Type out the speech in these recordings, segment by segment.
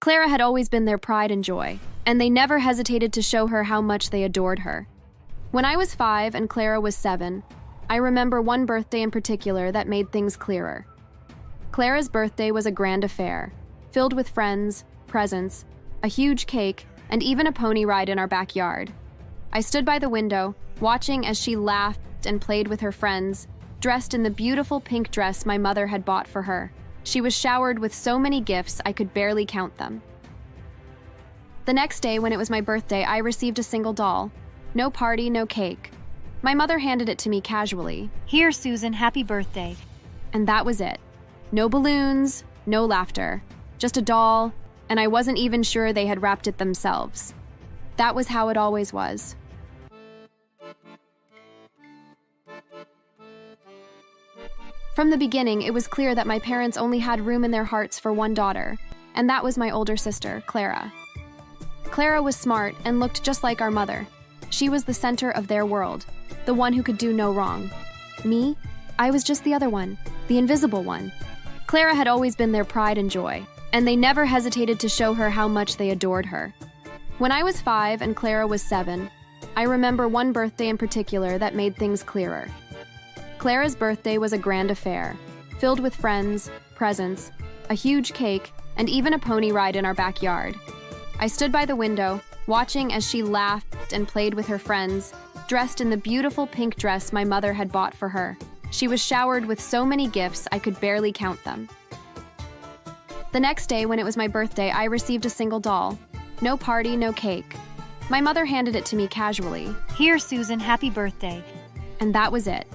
Clara had always been their pride and joy, and they never hesitated to show her how much they adored her. When I was 5 and Clara was 7, I remember one birthday in particular that made things clearer. Clara's birthday was a grand affair, filled with friends, presents, a huge cake, and even a pony ride in our backyard. I stood by the window, watching as she laughed and played with her friends, dressed in the beautiful pink dress my mother had bought for her. She was showered with so many gifts I could barely count them. The next day, when it was my birthday, I received a single doll. No party, no cake. My mother handed it to me casually. "Here, Susan, happy birthday." And that was it. No balloons, no laughter. Just a doll, and I wasn't even sure they had wrapped it themselves. That was how it always was. From the beginning, it was clear that my parents only had room in their hearts for one daughter, and that was my older sister, Clara. Clara was smart and looked just like our mother. She was the center of their world, the one who could do no wrong. Me? I was just the other one, the invisible one. Clara had always been their pride and joy, and they never hesitated to show her how much they adored her. When I was 5 and Clara was 7, I remember one birthday in particular that made things clearer. Clara's birthday was a grand affair, filled with friends, presents, a huge cake, and even a pony ride in our backyard. I stood by the window, watching as she laughed and played with her friends, dressed in the beautiful pink dress my mother had bought for her. She was showered with so many gifts I could barely count them. The next day, when it was my birthday, I received a single doll. No party, no cake. My mother handed it to me casually. "Here, Susan, happy birthday." And that was it.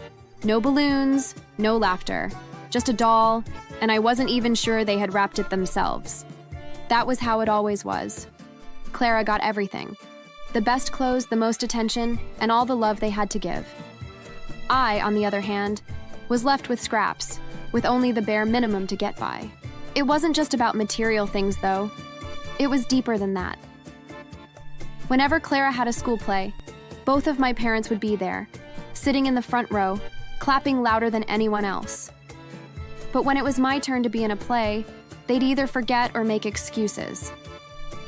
No balloons, no laughter. Just a doll, and I wasn't even sure they had wrapped it themselves. That was how it always was. Clara got everything. The best clothes, the most attention, and all the love they had to give. I, on the other hand, was left with scraps, with only the bare minimum to get by. It wasn't just about material things, though. It was deeper than that. Whenever Clara had a school play, both of my parents would be there, sitting in the front row, clapping louder than anyone else. But when it was my turn to be in a play, they'd either forget or make excuses.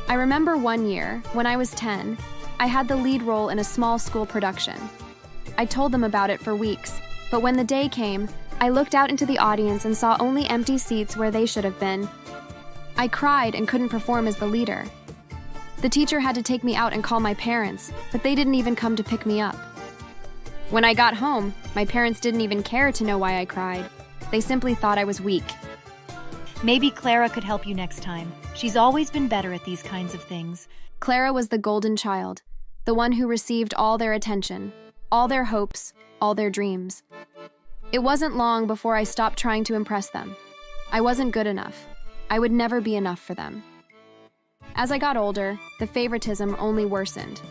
I remember one year, when I was 10, I had the lead role in a small school production. I told them about it for weeks, but when the day came, I looked out into the audience and saw only empty seats where they should have been. I cried and couldn't perform as the leader. The teacher had to take me out and call my parents, but they didn't even come to pick me up. When I got home, my parents didn't even care to know why I cried. They simply thought I was weak. Maybe Clara could help you next time. She's always been better at these kinds of things. Clara was the golden child, the one who received all their attention, all their hopes, all their dreams. It wasn't long before I stopped trying to impress them. I wasn't good enough. I would never be enough for them. As I got older, the favoritism only worsened.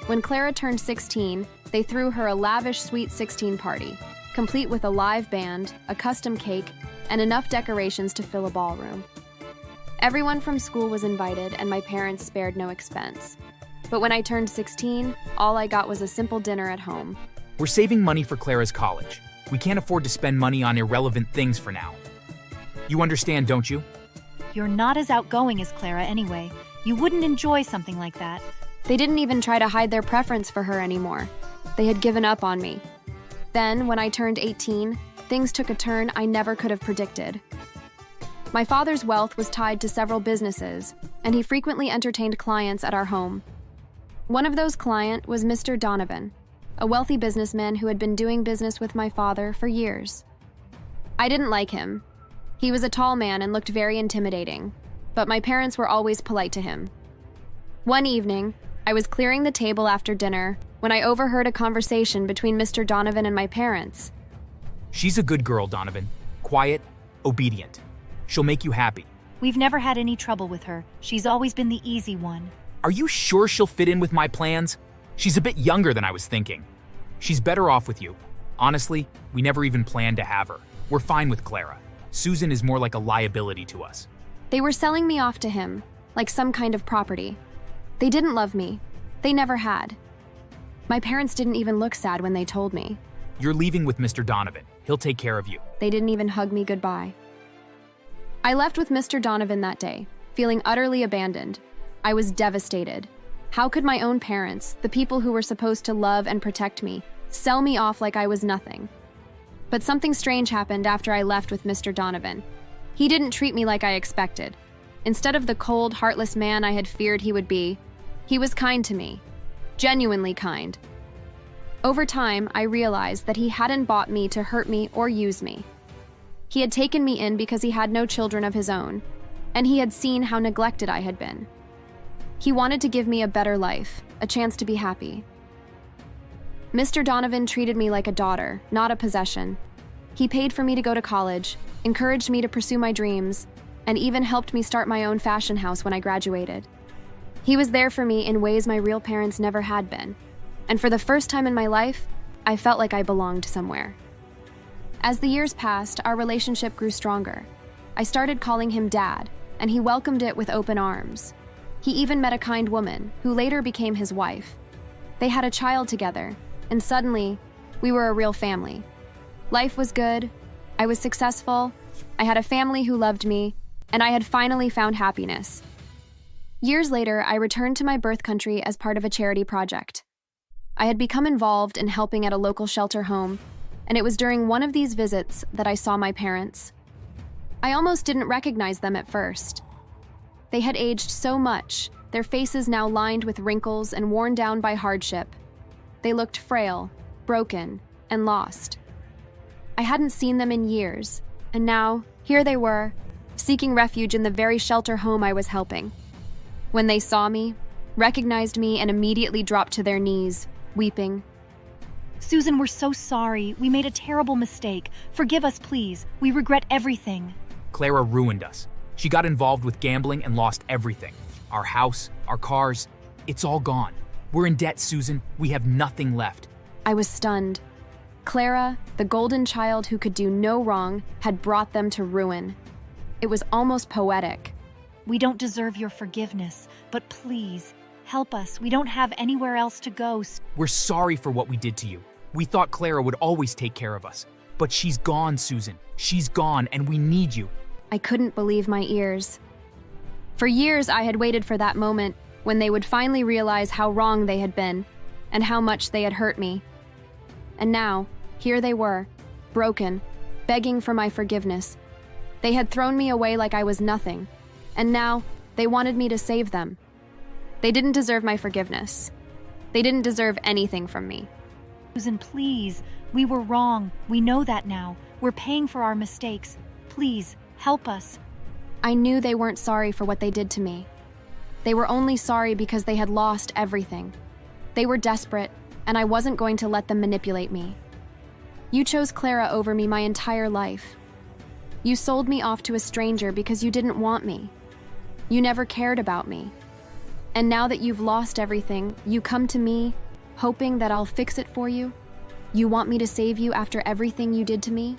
When Clara turned 16, they threw her a lavish Sweet 16 party, complete with a live band, a custom cake, and enough decorations to fill a ballroom. Everyone from school was invited, and my parents spared no expense. But when I turned 16, all I got was a simple dinner at home. We're saving money for Clara's college. We can't afford to spend money on irrelevant things for now. You understand, don't you? You're not as outgoing as Clara anyway. You wouldn't enjoy something like that. They didn't even try to hide their preference for her anymore. They had given up on me. Then, when I turned 18, things took a turn I never could have predicted. My father's wealth was tied to several businesses, and he frequently entertained clients at our home. One of those clients was Mr. Donovan, a wealthy businessman who had been doing business with my father for years. I didn't like him. He was a tall man and looked very intimidating, but my parents were always polite to him. One evening, I was clearing the table after dinner when I overheard a conversation between Mr. Donovan and my parents. She's a good girl, Donovan. Quiet, obedient. She'll make you happy. We've never had any trouble with her. She's always been the easy one. Are you sure she'll fit in with my plans? She's a bit younger than I was thinking. She's better off with you. Honestly, we never even planned to have her. We're fine with Clara. Susan is more like a liability to us. They were selling me off to him, like some kind of property. They didn't love me. They never had. My parents didn't even look sad when they told me. You're leaving with Mr. Donovan. He'll take care of you. They didn't even hug me goodbye. I left with Mr. Donovan that day, feeling utterly abandoned. I was devastated. How could my own parents, the people who were supposed to love and protect me, sell me off like I was nothing? But something strange happened after I left with Mr. Donovan. He didn't treat me like I expected. Instead of the cold, heartless man I had feared he would be, he was kind to me. Genuinely kind. Over time, I realized that he hadn't bought me to hurt me or use me. He had taken me in because he had no children of his own, and he had seen how neglected I had been. He wanted to give me a better life, a chance to be happy. Mr. Donovan treated me like a daughter, not a possession. He paid for me to go to college, encouraged me to pursue my dreams, and even helped me start my own fashion house when I graduated. He was there for me in ways my real parents never had been, and for the first time in my life, I felt like I belonged somewhere. As the years passed, our relationship grew stronger. I started calling him Dad, and he welcomed it with open arms. He even met a kind woman, who later became his wife. They had a child together, and suddenly, we were a real family. Life was good, I was successful, I had a family who loved me, and I had finally found happiness. Years later, I returned to my birth country as part of a charity project. I had become involved in helping at a local shelter home, and it was during one of these visits that I saw my parents. I almost didn't recognize them at first. They had aged so much, their faces now lined with wrinkles and worn down by hardship. They looked frail, broken, and lost. I hadn't seen them in years, and now, here they were, seeking refuge in the very shelter home I was helping. When they saw me, recognized me, and immediately dropped to their knees, weeping. Susan, we're so sorry. We made a terrible mistake. Forgive us, please. We regret everything. Clara ruined us. She got involved with gambling and lost everything. Our house, our cars, it's all gone. We're in debt, Susan. We have nothing left. I was stunned. Clara, the golden child who could do no wrong, had brought them to ruin. It was almost poetic. We don't deserve your forgiveness, but please, help us. We don't have anywhere else to go. We're sorry for what we did to you. We thought Clara would always take care of us. But she's gone, Susan. She's gone, and we need you. I couldn't believe my ears. For years, I had waited for that moment when they would finally realize how wrong they had been and how much they had hurt me. And now, here they were, broken, begging for my forgiveness. They had thrown me away like I was nothing, and now they wanted me to save them. They didn't deserve my forgiveness. They didn't deserve anything from me. Susan, please. We were wrong. We know that now. We're paying for our mistakes. Please, help us. I knew they weren't sorry for what they did to me. They were only sorry because they had lost everything. They were desperate, and I wasn't going to let them manipulate me. You chose Clara over me my entire life. You sold me off to a stranger because you didn't want me. You never cared about me. And now that you've lost everything, you come to me, hoping that I'll fix it for you? You want me to save you after everything you did to me?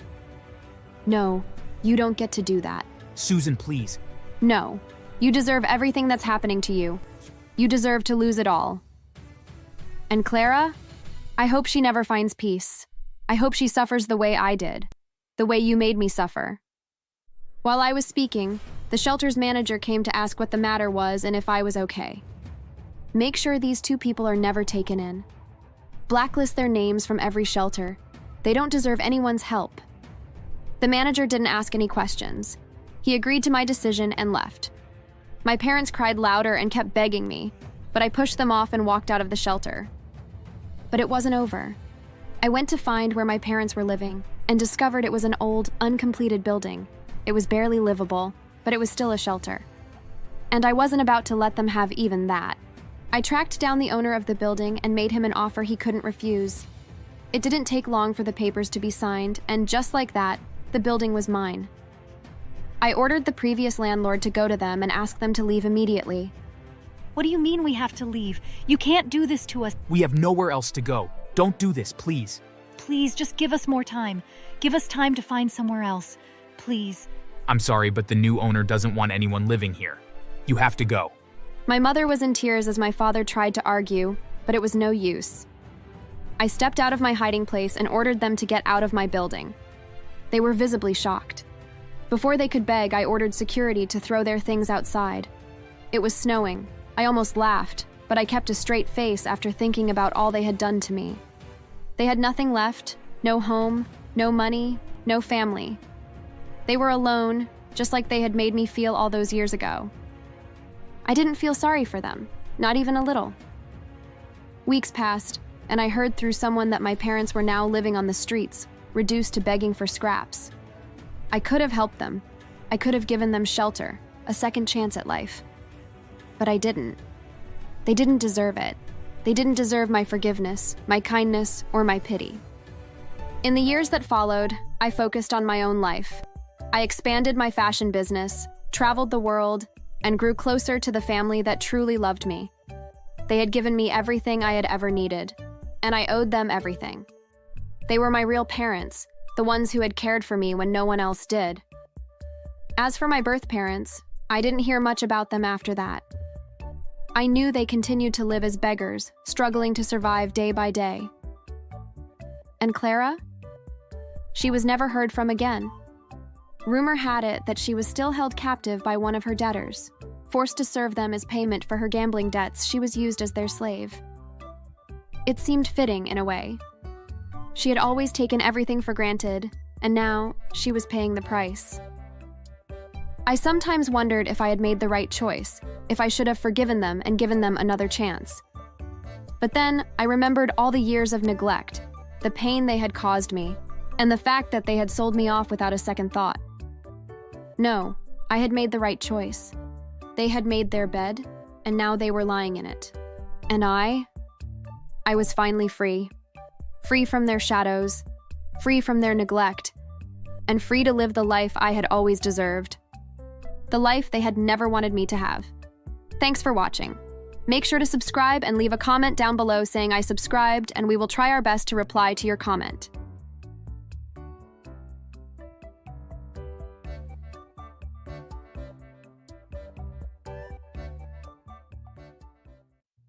No, you don't get to do that. Susan, please. No, you deserve everything that's happening to you. You deserve to lose it all. And Clara? I hope she never finds peace. I hope she suffers the way I did, the way you made me suffer. While I was speaking, the shelter's manager came to ask what the matter was and if I was okay. Make sure these two people are never taken in. Blacklist their names from every shelter. They don't deserve anyone's help. The manager didn't ask any questions. He agreed to my decision and left. My parents cried louder and kept begging me, but I pushed them off and walked out of the shelter. But it wasn't over. I went to find where my parents were living and discovered it was an old, uncompleted building. It was barely livable, but it was still a shelter. And I wasn't about to let them have even that. I tracked down the owner of the building and made him an offer he couldn't refuse. It didn't take long for the papers to be signed, and just like that, the building was mine. I ordered the previous landlord to go to them and ask them to leave immediately. What do you mean we have to leave? You can't do this to us. We have nowhere else to go. Don't do this, please. Please, just give us more time. Give us time to find somewhere else. Please. I'm sorry, but the new owner doesn't want anyone living here. You have to go. My mother was in tears as my father tried to argue, but it was no use. I stepped out of my hiding place and ordered them to get out of my building. They were visibly shocked. Before they could beg, I ordered security to throw their things outside. It was snowing. I almost laughed, but I kept a straight face after thinking about all they had done to me. They had nothing left, no home, no money, no family. They were alone, just like they had made me feel all those years ago. I didn't feel sorry for them, not even a little. Weeks passed, and I heard through someone that my parents were now living on the streets, reduced to begging for scraps. I could have helped them. I could have given them shelter, a second chance at life. But I didn't. They didn't deserve it. They didn't deserve my forgiveness, my kindness, or my pity. In the years that followed, I focused on my own life. I expanded my fashion business, traveled the world, and grew closer to the family that truly loved me. They had given me everything I had ever needed, and I owed them everything. They were my real parents, the ones who had cared for me when no one else did. As for my birth parents, I didn't hear much about them after that. I knew they continued to live as beggars, struggling to survive day by day. And Clara? She was never heard from again. Rumor had it that she was still held captive by one of her debtors. Forced to serve them as payment for her gambling debts, she was used as their slave. It seemed fitting in a way. She had always taken everything for granted, and now she was paying the price. I sometimes wondered if I had made the right choice, if I should have forgiven them and given them another chance. But then I remembered all the years of neglect, the pain they had caused me, and the fact that they had sold me off without a second thought. No, I had made the right choice. They had made their bed, and now they were lying in it. And I was finally free. Free from their shadows, free from their neglect, and free to live the life I had always deserved. The life they had never wanted me to have. Thanks for watching. Make sure to subscribe and leave a comment down below saying I subscribed, and we will try our best to reply to your comment.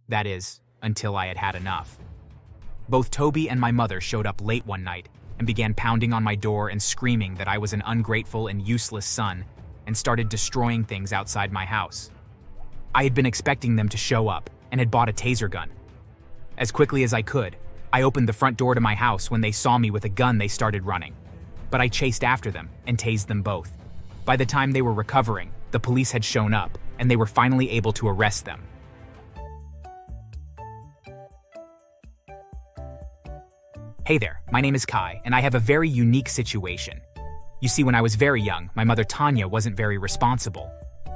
That is, until I had had enough. Both Toby and my mother showed up late one night and began pounding on my door and screaming that I was an ungrateful and useless son, and started destroying things outside my house. I had been expecting them to show up and had bought a taser gun. As quickly as I could, I opened the front door to my house. When they saw me with a gun, they started running. But I chased after them and tased them both. By the time they were recovering, the police had shown up, and they were finally able to arrest them. Hey there, my name is Kai, and I have a very unique situation. You see, when I was very young, my mother Tanya wasn't very responsible,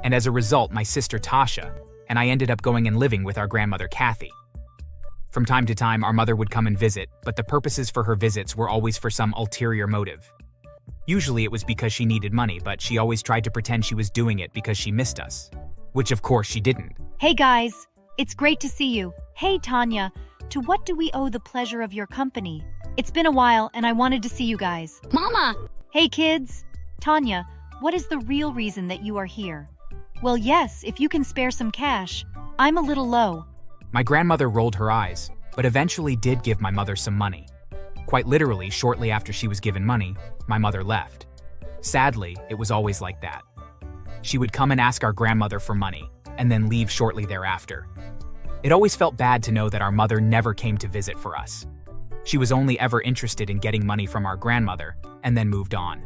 and as a result, my sister Tasha and I ended up going and living with our grandmother Kathy. From time to time, our mother would come and visit, but the purposes for her visits were always for some ulterior motive. Usually it was because she needed money, but she always tried to pretend she was doing it because she missed us, which of course she didn't. Hey guys, it's great to see you. Hey Tanya, to what do we owe the pleasure of your company? It's been a while and I wanted to see you guys. Mama! Hey kids! Tanya, what is the real reason that you are here? Well, yes, if you can spare some cash. I'm a little low. My grandmother rolled her eyes, but eventually did give my mother some money. Quite literally, shortly after she was given money, my mother left. Sadly, it was always like that. She would come and ask our grandmother for money, and then leave shortly thereafter. It always felt bad to know that our mother never came to visit for us. She was only ever interested in getting money from our grandmother, and then moved on.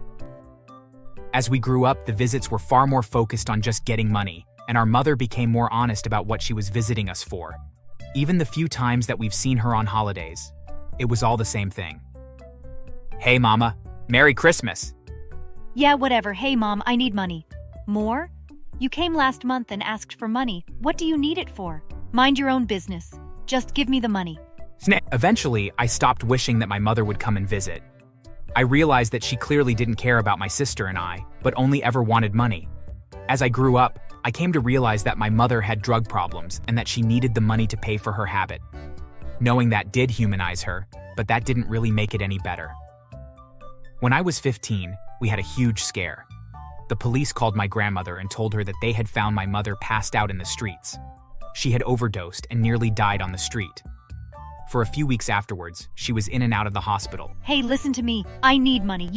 As we grew up, the visits were far more focused on just getting money, and our mother became more honest about what she was visiting us for. Even the few times that we've seen her on holidays, it was all the same thing. Hey Mama, Merry Christmas! Yeah, whatever. Hey Mom, I need money. More? You came last month and asked for money. What do you need it for? Mind your own business. Just give me the money. Eventually, I stopped wishing that my mother would come and visit. I realized that she clearly didn't care about my sister and I, but only ever wanted money. As I grew up, I came to realize that my mother had drug problems and that she needed the money to pay for her habit. Knowing that did humanize her, but that didn't really make it any better. When I was 15, we had a huge scare. The police called my grandmother and told her that they had found my mother passed out in the streets. She had overdosed and nearly died on the street. For a few weeks afterwards, she was in and out of the hospital. Hey, listen to me. I need money.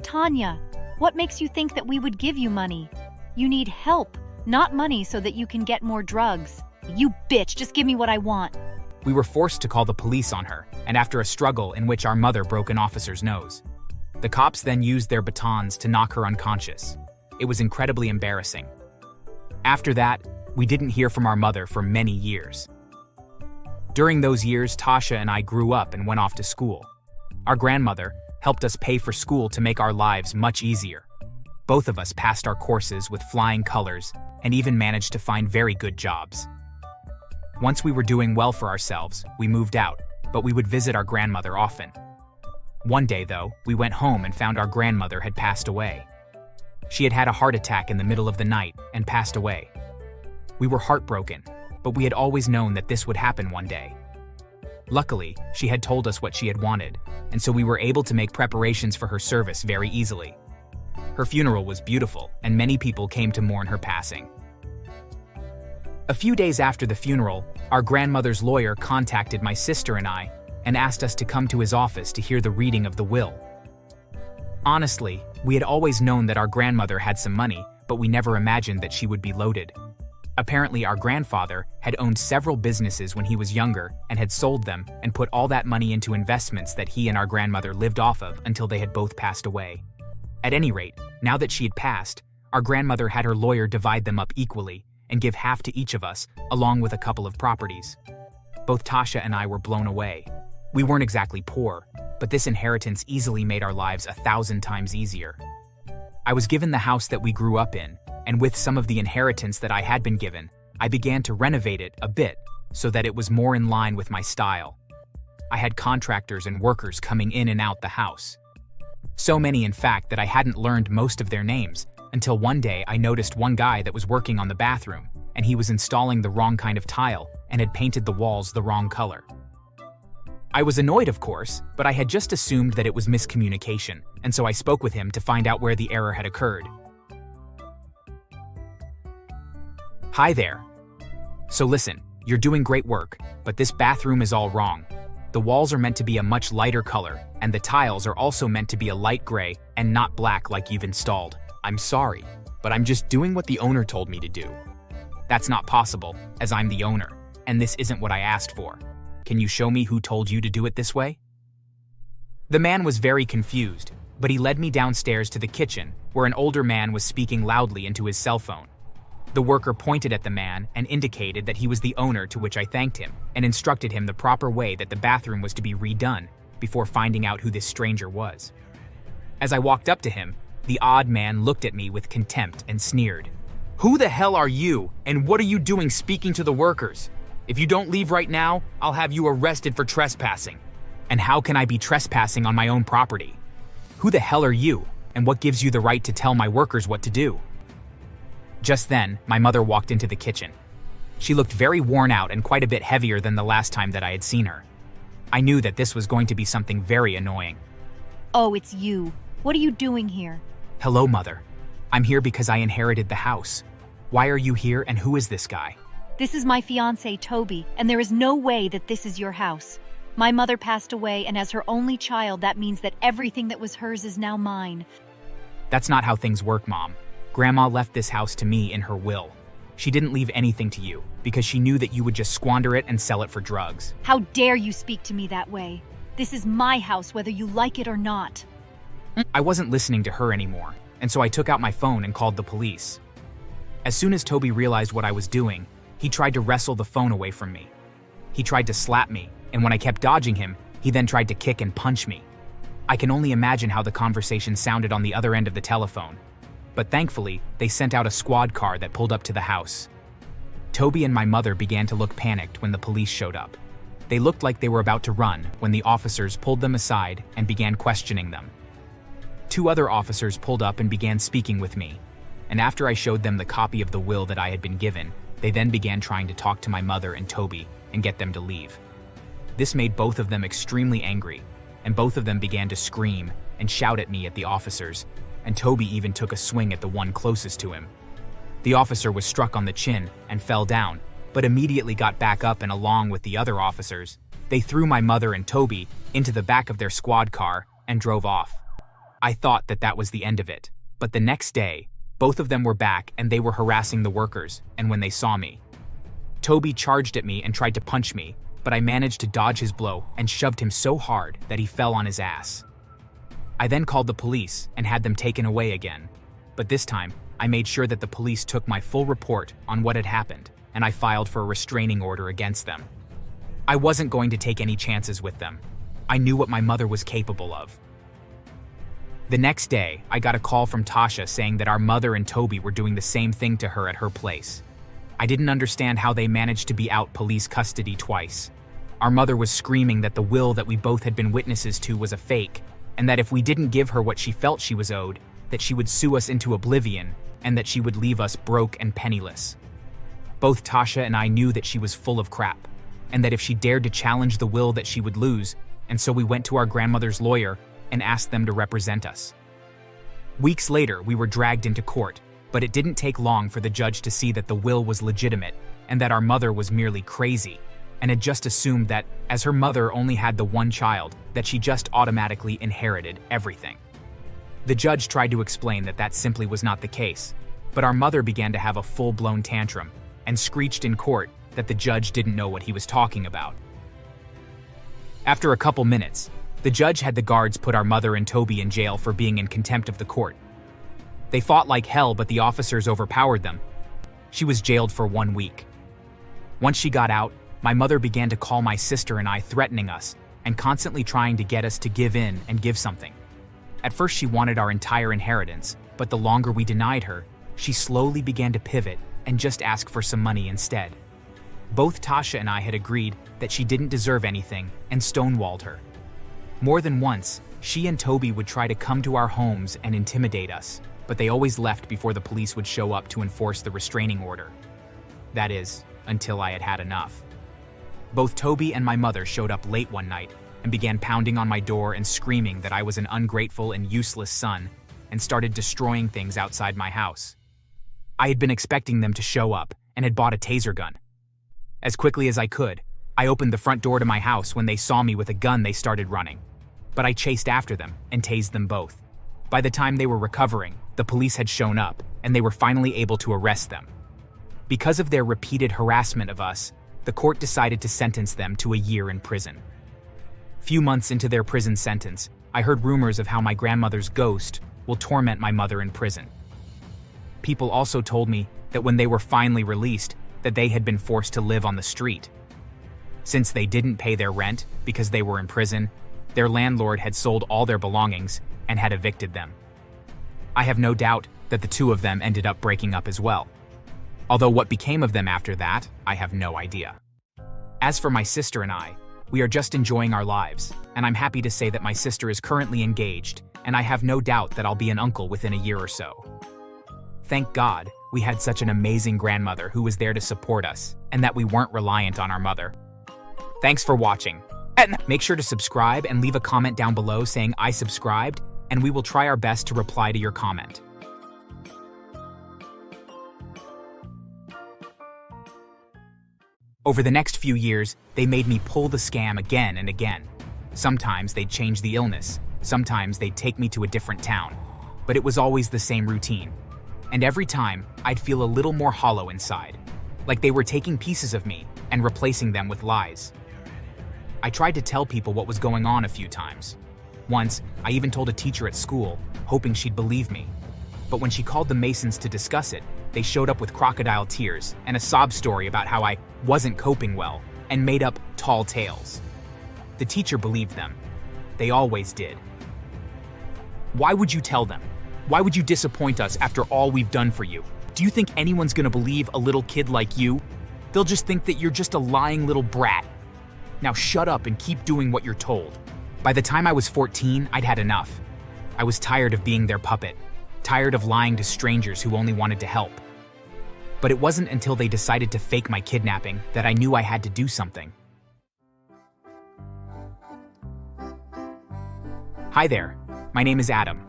Tanya, what makes you think that we would give you money? You need help, not money so that you can get more drugs. You bitch, just give me what I want. We were forced to call the police on her, and after a struggle in which our mother broke an officer's nose. The cops then used their batons to knock her unconscious. It was incredibly embarrassing. After that, we didn't hear from our mother for many years. During those years, Tasha and I grew up and went off to school. Our grandmother helped us pay for school to make our lives much easier. Both of us passed our courses with flying colors and even managed to find very good jobs. Once we were doing well for ourselves, we moved out, but we would visit our grandmother often. One day, though, we went home and found our grandmother had passed away. She had had a heart attack in the middle of the night and passed away. We were heartbroken, but we had always known that this would happen one day. Luckily, she had told us what she had wanted, and so we were able to make preparations for her service very easily. Her funeral was beautiful, and many people came to mourn her passing. A few days after the funeral, our grandmother's lawyer contacted my sister and I and asked us to come to his office to hear the reading of the will. Honestly, we had always known that our grandmother had some money, but we never imagined that she would be loaded. Apparently, our grandfather had owned several businesses when he was younger and had sold them and put all that money into investments that he and our grandmother lived off of until they had both passed away. At any rate, now that she had passed, our grandmother had her lawyer divide them up equally and give half to each of us, along with a couple of properties. Both Tasha and I were blown away. We weren't exactly poor, but this inheritance easily made our lives 1,000 times easier. I was given the house that we grew up in, and with some of the inheritance that I had been given, I began to renovate it a bit so that it was more in line with my style. I had contractors and workers coming in and out the house. So many, in fact, that I hadn't learned most of their names until one day I noticed one guy that was working on the bathroom, and he was installing the wrong kind of tile and had painted the walls the wrong color. I was annoyed, of course, but I had just assumed that it was miscommunication, and so I spoke with him to find out where the error had occurred. Hi there. So listen, you're doing great work, but this bathroom is all wrong. The walls are meant to be a much lighter color, and the tiles are also meant to be a light gray and not black like you've installed. I'm sorry, but I'm just doing what the owner told me to do. That's not possible, as I'm the owner, and this isn't what I asked for. Can you show me who told you to do it this way? The man was very confused, but he led me downstairs to the kitchen, where an older man was speaking loudly into his cell phone. The worker pointed at the man and indicated that he was the owner, to which I thanked him and instructed him the proper way that the bathroom was to be redone before finding out who this stranger was. As I walked up to him, the odd man looked at me with contempt and sneered. "Who the hell are you, and what are you doing speaking to the workers? If you don't leave right now, I'll have you arrested for trespassing." "And how can I be trespassing on my own property? Who the hell are you, and what gives you the right to tell my workers what to do?" Just then, my mother walked into the kitchen. She looked very worn out and quite a bit heavier than the last time that I had seen her. I knew that this was going to be something very annoying. Oh, it's you. What are you doing here? "Hello, Mother. I'm here because I inherited the house. Why are you here, and who is this guy?" This is my fiancé, Toby, and there is no way that this is your house. My mother passed away, and as her only child, that means that everything that was hers is now mine. That's not how things work, Mom. Grandma left this house to me in her will. She didn't leave anything to you because she knew that you would just squander it and sell it for drugs. How dare you speak to me that way? This is my house, whether you like it or not. I wasn't listening to her anymore, and so I took out my phone and called the police. As soon as Toby realized what I was doing, he tried to wrestle the phone away from me. He tried to slap me, and when I kept dodging him, he then tried to kick and punch me. I can only imagine how the conversation sounded on the other end of the telephone. But thankfully, they sent out a squad car that pulled up to the house. Toby and my mother began to look panicked when the police showed up. They looked like they were about to run when the officers pulled them aside and began questioning them. 2 other officers pulled up and began speaking with me, and after I showed them the copy of the will that I had been given, they then began trying to talk to my mother and Toby and get them to leave. This made both of them extremely angry, and both of them began to scream and shout at me at the officers, and Toby even took a swing at the one closest to him. The officer was struck on the chin and fell down, but immediately got back up, and along with the other officers, they threw my mother and Toby into the back of their squad car and drove off. I thought that that was the end of it. But the next day, both of them were back and they were harassing the workers, and when they saw me, Toby charged at me and tried to punch me, but I managed to dodge his blow and shoved him so hard that he fell on his ass. I then called the police and had them taken away again. But this time, I made sure that the police took my full report on what had happened, and I filed for a restraining order against them. I wasn't going to take any chances with them. I knew what my mother was capable of. The next day, I got a call from Tasha saying that our mother and Toby were doing the same thing to her at her place. I didn't understand how they managed to be out police custody twice. Our mother was screaming that the will that we both had been witnesses to was a fake, and that if we didn't give her what she felt she was owed, that she would sue us into oblivion, and that she would leave us broke and penniless. Both Tasha and I knew that she was full of crap, and that if she dared to challenge the will that she would lose, and so we went to our grandmother's lawyer and asked them to represent us. Weeks later, we were dragged into court, but it didn't take long for the judge to see that the will was legitimate and that our mother was merely crazy, and had just assumed that, as her mother only had the one child, that she just automatically inherited everything. The judge tried to explain that that simply was not the case, but our mother began to have a full-blown tantrum and screeched in court that the judge didn't know what he was talking about. After a couple minutes, the judge had the guards put our mother and Toby in jail for being in contempt of the court. They fought like hell, but the officers overpowered them. She was jailed for 1 week. Once she got out, my mother began to call my sister and I, threatening us and constantly trying to get us to give in and give something. At first she wanted our entire inheritance, but the longer we denied her, she slowly began to pivot and just ask for some money instead. Both Tasha and I had agreed that she didn't deserve anything and stonewalled her. More than once, she and Toby would try to come to our homes and intimidate us, but they always left before the police would show up to enforce the restraining order. That is, until I had had enough. Both Toby and my mother showed up late one night and began pounding on my door and screaming that I was an ungrateful and useless son, and started destroying things outside my house. I had been expecting them to show up and had bought a taser gun. As quickly as I could, I opened the front door to my house. When they saw me with a gun, they started running. But I chased after them and tased them both. By the time they were recovering, the police had shown up, and they were finally able to arrest them. Because of their repeated harassment of us, the court decided to sentence them to a year in prison. Few months into their prison sentence, I heard rumors of how my grandmother's ghost will torment my mother in prison. People also told me that when they were finally released, that they had been forced to live on the street. Since they didn't pay their rent because they were in prison, their landlord had sold all their belongings and had evicted them. I have no doubt that the two of them ended up breaking up as well. Although what became of them after that, I have no idea. As for my sister and I, we are just enjoying our lives, and I'm happy to say that my sister is currently engaged, and I have no doubt that I'll be an uncle within a year or so. Thank God we had such an amazing grandmother who was there to support us, and that we weren't reliant on our mother. Thanks for watching. And make sure to subscribe and leave a comment down below saying I subscribed, and we will try our best to reply to your comment. Over the next few years, they made me pull the scam again and again. Sometimes they'd change the illness, sometimes they'd take me to a different town, but it was always the same routine. And every time, I'd feel a little more hollow inside, like they were taking pieces of me and replacing them with lies. I tried to tell people what was going on a few times. Once, I even told a teacher at school, hoping she'd believe me. But when she called the Masons to discuss it, they showed up with crocodile tears and a sob story about how I wasn't coping well and made up tall tales. The teacher believed them. They always did. Why would you tell them? Why would you disappoint us after all we've done for you? Do you think anyone's gonna believe a little kid like you? They'll just think that you're just a lying little brat. Now shut up and keep doing what you're told. By the time I was 14, I'd had enough. I was tired of being their puppet, tired of lying to strangers who only wanted to help. But it wasn't until they decided to fake my kidnapping that I knew I had to do something. Hi there, my name is Adam.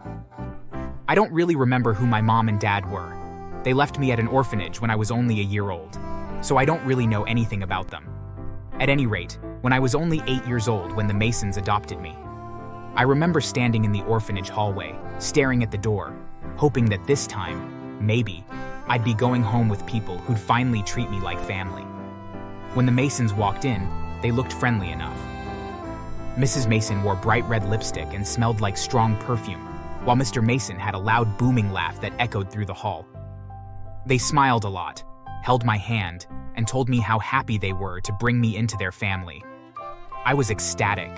I don't really remember who my mom and dad were. They left me at an orphanage when I was only a year old, so I don't really know anything about them. At any rate, when I was only 8 years old when the Masons adopted me. I remember standing in the orphanage hallway, staring at the door, hoping that this time, maybe, I'd be going home with people who'd finally treat me like family. When the Masons walked in, they looked friendly enough. Mrs. Mason wore bright red lipstick and smelled like strong perfume, while Mr. Mason had a loud booming laugh that echoed through the hall. They smiled a lot, held my hand, and told me how happy they were to bring me into their family. I was ecstatic.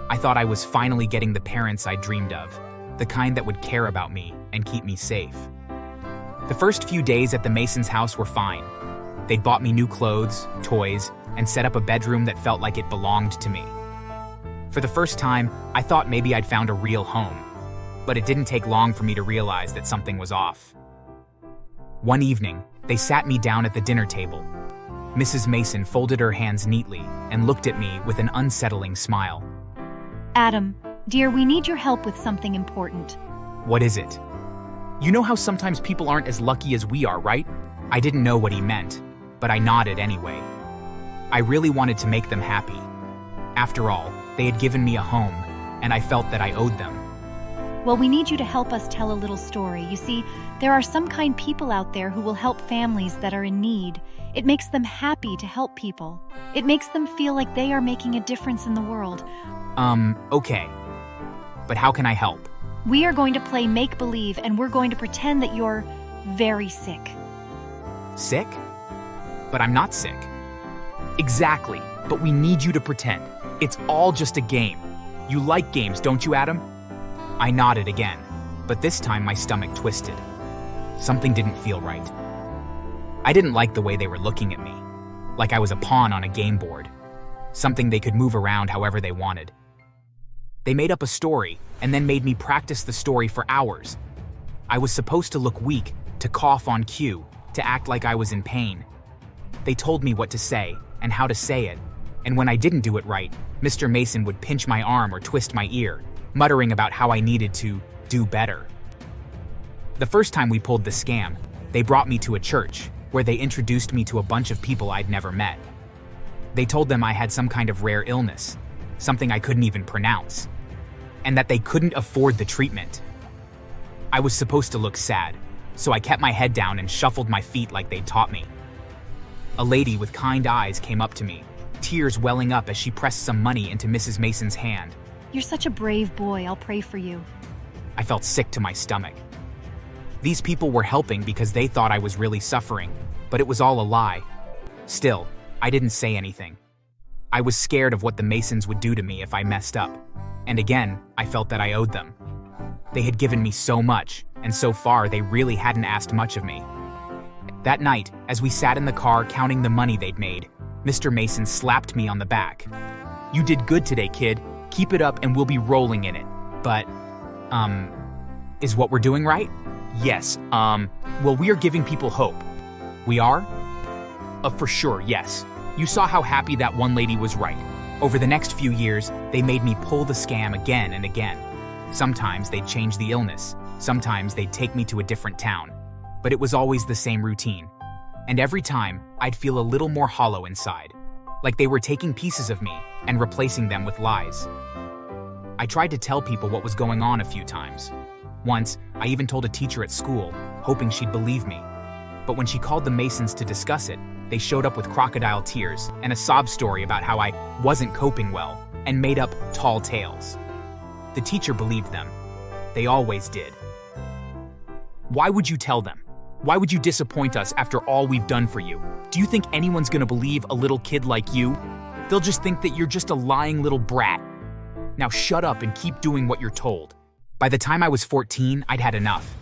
I thought I was finally getting the parents I dreamed of, the kind that would care about me and keep me safe. The first few days at the Masons' house were fine. They'd bought me new clothes, toys, and set up a bedroom that felt like it belonged to me. For the first time, I thought maybe I'd found a real home, but it didn't take long for me to realize that something was off. One evening, they sat me down at the dinner table. Mrs. Mason folded her hands neatly and looked at me with an unsettling smile. Adam, dear, we need your help with something important. What is it? You know how sometimes people aren't as lucky as we are, right? I didn't know what he meant, but I nodded anyway. I really wanted to make them happy. After all, they had given me a home, and I felt that I owed them. Well, we need you to help us tell a little story. You see, there are some kind people out there who will help families that are in need. It makes them happy to help people. It makes them feel like they are making a difference in the world. Okay. But how can I help? We are going to play make-believe, and we're going to pretend that you're very sick. Sick? But I'm not sick. Exactly, but we need you to pretend. It's all just a game. You like games, don't you, Adam? I nodded again, but this time my stomach twisted. Something didn't feel right. I didn't like the way they were looking at me, like I was a pawn on a game board, something they could move around however they wanted. They made up a story and then made me practice the story for hours. I was supposed to look weak, to cough on cue, to act like I was in pain. They told me what to say and how to say it, and when I didn't do it right, Mr. Mason would pinch my arm or twist my ear, muttering about how I needed to do better. The first time we pulled the scam, they brought me to a church where they introduced me to a bunch of people I'd never met. They told them I had some kind of rare illness, something I couldn't even pronounce, and that they couldn't afford the treatment. I was supposed to look sad, so I kept my head down and shuffled my feet like they'd taught me. A lady with kind eyes came up to me, tears welling up as she pressed some money into Mrs. Mason's hand. You're such a brave boy. I'll pray for you. I felt sick to my stomach. These people were helping because they thought I was really suffering, but it was all a lie. Still, I didn't say anything. I was scared of what the Masons would do to me if I messed up. And again, I felt that I owed them. They had given me so much, and so far they really hadn't asked much of me. That night, as we sat in the car counting the money they'd made, Mr. Mason slapped me on the back. You did good today, kid. Keep it up and we'll be rolling in it. But, is what we're doing right? Yes, well, we are giving people hope. We are? For sure, yes. You saw how happy that one lady was, right? Over the next few years, they made me pull the scam again and again. Sometimes they'd change the illness. Sometimes they'd take me to a different town. But it was always the same routine. And every time, I'd feel a little more hollow inside, like they were taking pieces of me and replacing them with lies. I tried to tell people what was going on a few times. Once, I even told a teacher at school, hoping she'd believe me. But when she called the Masons to discuss it, they showed up with crocodile tears and a sob story about how I wasn't coping well and made up tall tales. The teacher believed them. They always did. Why would you tell them? Why would you disappoint us after all we've done for you? Do you think anyone's gonna believe a little kid like you? They'll just think that you're just a lying little brat. Now shut up and keep doing what you're told. By the time I was 14, I'd had enough.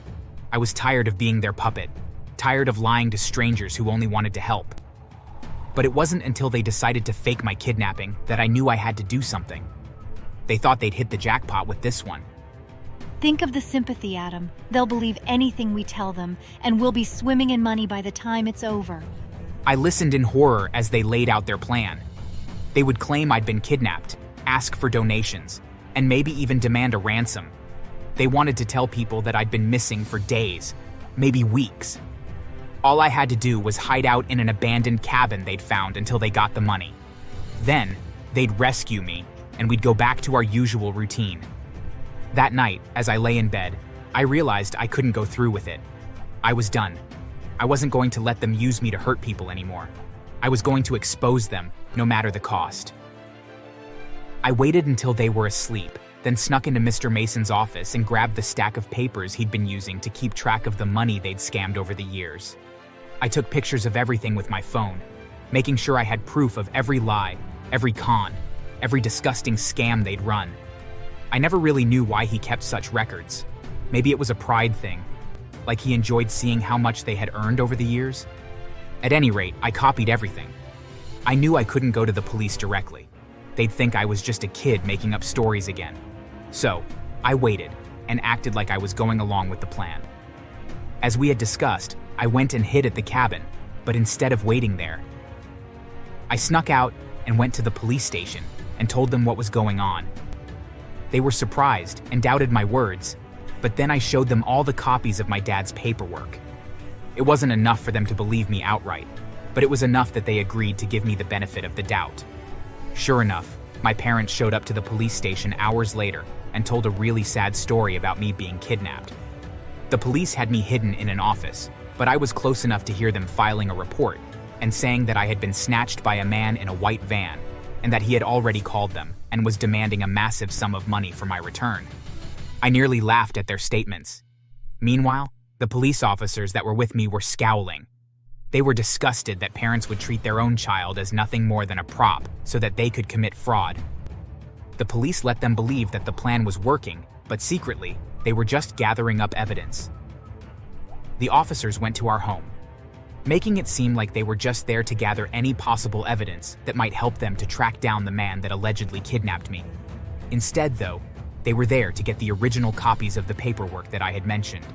I was tired of being their puppet, tired of lying to strangers who only wanted to help. But it wasn't until they decided to fake my kidnapping that I knew I had to do something. They thought they'd hit the jackpot with this one. Think of the sympathy, Adam. They'll believe anything we tell them, and we'll be swimming in money by the time it's over. I listened in horror as they laid out their plan. They would claim I'd been kidnapped, ask for donations, and maybe even demand a ransom. They wanted to tell people that I'd been missing for days, maybe weeks. All I had to do was hide out in an abandoned cabin they'd found until they got the money. Then, they'd rescue me, and we'd go back to our usual routine, That night, as I lay in bed, I realized I couldn't go through with it. I was done. I wasn't going to let them use me to hurt people anymore. I was going to expose them, no matter the cost. I waited until they were asleep, then snuck into Mr. Mason's office and grabbed the stack of papers he'd been using to keep track of the money they'd scammed over the years. I took pictures of everything with my phone, making sure I had proof of every lie, every con, every disgusting scam they'd run. I never really knew why he kept such records. Maybe it was a pride thing, like he enjoyed seeing how much they had earned over the years. At any rate, I copied everything. I knew I couldn't go to the police directly. They'd think I was just a kid making up stories again. So, I waited and acted like I was going along with the plan. As we had discussed, I went and hid at the cabin, but instead of waiting there, I snuck out and went to the police station and told them what was going on. They were surprised and doubted my words, but then I showed them all the copies of my dad's paperwork. It wasn't enough for them to believe me outright, but it was enough that they agreed to give me the benefit of the doubt. Sure enough, my parents showed up to the police station hours later and told a really sad story about me being kidnapped. The police had me hidden in an office, but I was close enough to hear them filing a report and saying that I had been snatched by a man in a white van and that he had already called them and was demanding a massive sum of money for my return. I nearly laughed at their statements. Meanwhile, the police officers that were with me were scowling. They were disgusted that parents would treat their own child as nothing more than a prop so that they could commit fraud. The police let them believe that the plan was working, but secretly, they were just gathering up evidence. The officers went to our home, making it seem like they were just there to gather any possible evidence that might help them to track down the man that allegedly kidnapped me. Instead, though, they were there to get the original copies of the paperwork that I had mentioned.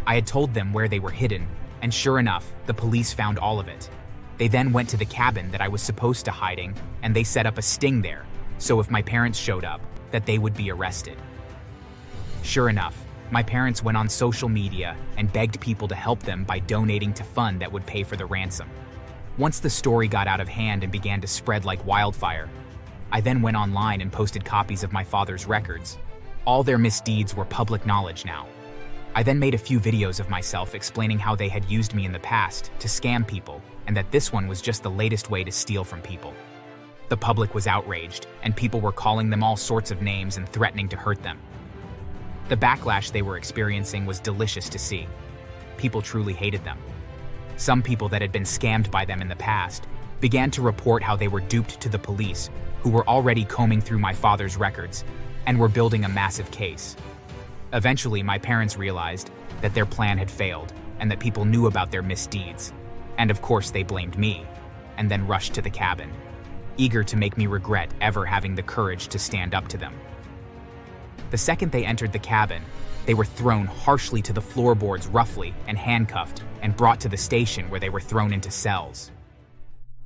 I had told them where they were hidden, and sure enough, the police found all of it. They then went to the cabin that I was supposed to hiding, and they set up a sting there, so if my parents showed up, that they would be arrested. Sure enough, my parents went on social media and begged people to help them by donating to fund that would pay for the ransom. Once the story got out of hand and began to spread like wildfire, I then went online and posted copies of my father's records. All their misdeeds were public knowledge now. I then made a few videos of myself explaining how they had used me in the past to scam people and that this one was just the latest way to steal from people. The public was outraged, and people were calling them all sorts of names and threatening to hurt them. The backlash they were experiencing was delicious to see. People truly hated them. Some people that had been scammed by them in the past began to report how they were duped to the police, who were already combing through my father's records and were building a massive case. Eventually, my parents realized that their plan had failed and that people knew about their misdeeds. And of course, they blamed me, and then rushed to the cabin, eager to make me regret ever having the courage to stand up to them. The second they entered the cabin, they were thrown harshly to the floorboards roughly and handcuffed and brought to the station where they were thrown into cells.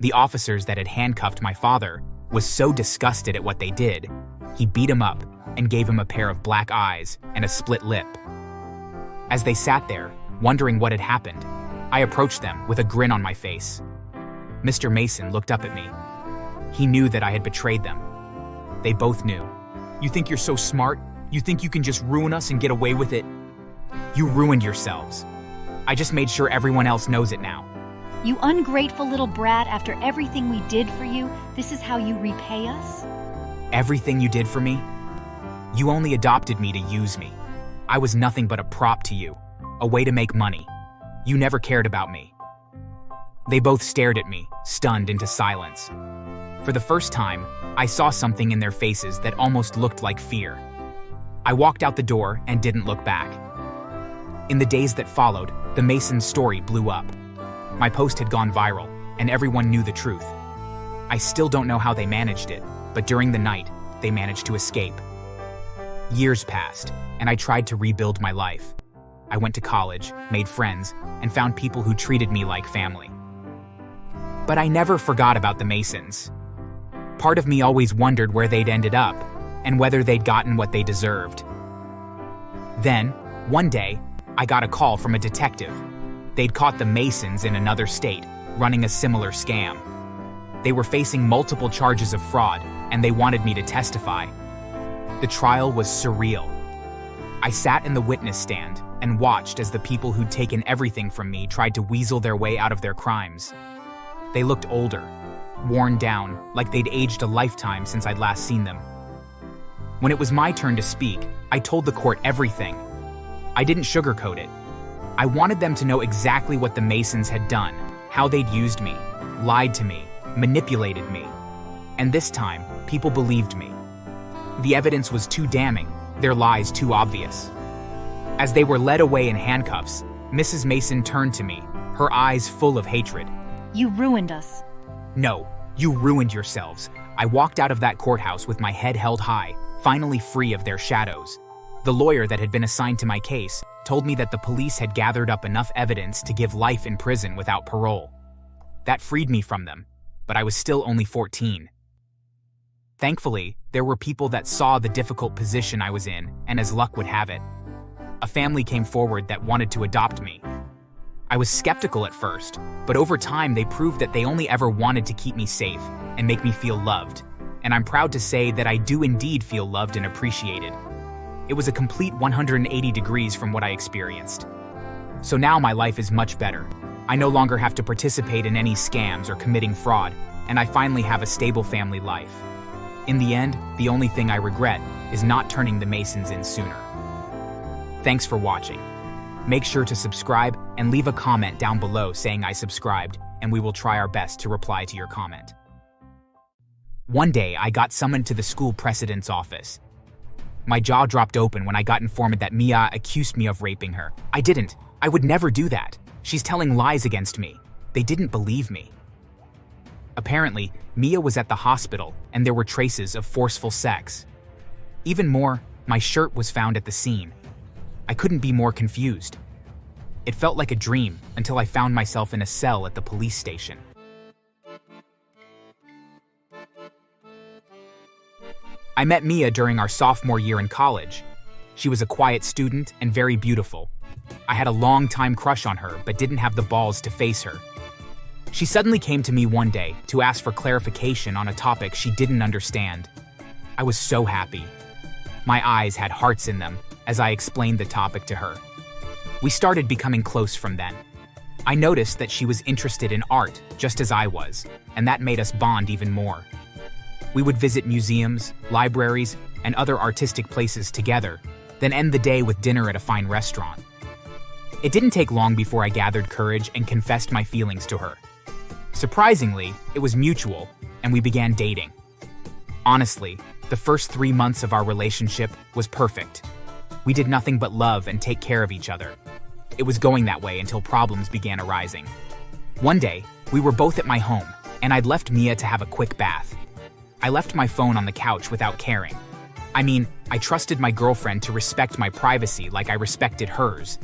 The officers that had handcuffed my father was so disgusted at what they did, he beat him up and gave him a pair of black eyes and a split lip. As they sat there, wondering what had happened, I approached them with a grin on my face. Mr. Mason looked up at me. He knew that I had betrayed them. They both knew. "You think you're so smart? You think you can just ruin us and get away with it? You ruined yourselves. I just made sure everyone else knows it now." You ungrateful little brat, after everything we did for you, this is how you repay us? Everything you did for me? You only adopted me to use me. I was nothing but a prop to you, a way to make money. You never cared about me. They both stared at me, stunned into silence. For the first time, I saw something in their faces that almost looked like fear. I walked out the door and didn't look back. In the days that followed, the Mason story blew up. My post had gone viral, and everyone knew the truth. I still don't know how they managed it, but during the night, they managed to escape. Years passed, and I tried to rebuild my life. I went to college, made friends, and found people who treated me like family. But I never forgot about the Masons. Part of me always wondered where they'd ended up, and whether they'd gotten what they deserved. Then, one day, I got a call from a detective. They'd caught the Masons in another state, running a similar scam. They were facing multiple charges of fraud, and they wanted me to testify. The trial was surreal. I sat in the witness stand and watched as the people who'd taken everything from me tried to weasel their way out of their crimes. They looked older, worn down, like they'd aged a lifetime since I'd last seen them. When it was my turn to speak, I told the court everything. I didn't sugarcoat it. I wanted them to know exactly what the Masons had done, how they'd used me, lied to me, manipulated me. And this time, people believed me. The evidence was too damning, their lies too obvious. As they were led away in handcuffs, Mrs. Mason turned to me, her eyes full of hatred. You ruined us. No, you ruined yourselves. I walked out of that courthouse with my head held high, finally free of their shadows. The lawyer that had been assigned to my case told me that the police had gathered up enough evidence to give life in prison without parole. That freed me from them, but I was still only 14. Thankfully, there were people that saw the difficult position I was in, and as luck would have it, a family came forward that wanted to adopt me. I was skeptical at first, but over time they proved that they only ever wanted to keep me safe and make me feel loved. And I'm proud to say that I do indeed feel loved and appreciated. It was a complete 180 degrees from what I experienced. So now my life is much better. I no longer have to participate in any scams or committing fraud, and I finally have a stable family life. In the end, the only thing I regret is not turning the Masons in sooner. Thanks for watching. Make sure to subscribe and leave a comment down below saying I subscribed, and we will try our best to reply to your comment. One day, I got summoned to the school president's office. My jaw dropped open when I got informed that Mia accused me of raping her. I didn't. I would never do that. She's telling lies against me. They didn't believe me. Apparently, Mia was at the hospital and there were traces of forceful sex. Even more, my shirt was found at the scene. I couldn't be more confused. It felt like a dream until I found myself in a cell at the police station. I met Mia during our sophomore year in college. She was a quiet student and very beautiful. I had a long-time crush on her, but didn't have the balls to face her. She suddenly came to me one day to ask for clarification on a topic she didn't understand. I was so happy. My eyes had hearts in them as I explained the topic to her. We started becoming close from then. I noticed that she was interested in art, just as I was, and that made us bond even more. We would visit museums, libraries, and other artistic places together, then end the day with dinner at a fine restaurant. It didn't take long before I gathered courage and confessed my feelings to her. Surprisingly, it was mutual, and we began dating. Honestly, the first 3 months of our relationship was perfect. We did nothing but love and take care of each other. It was going that way until problems began arising. One day, we were both at my home, and I'd left Mia to have a quick bath. I left my phone on the couch without caring. I mean, I trusted my girlfriend to respect my privacy like I respected hers,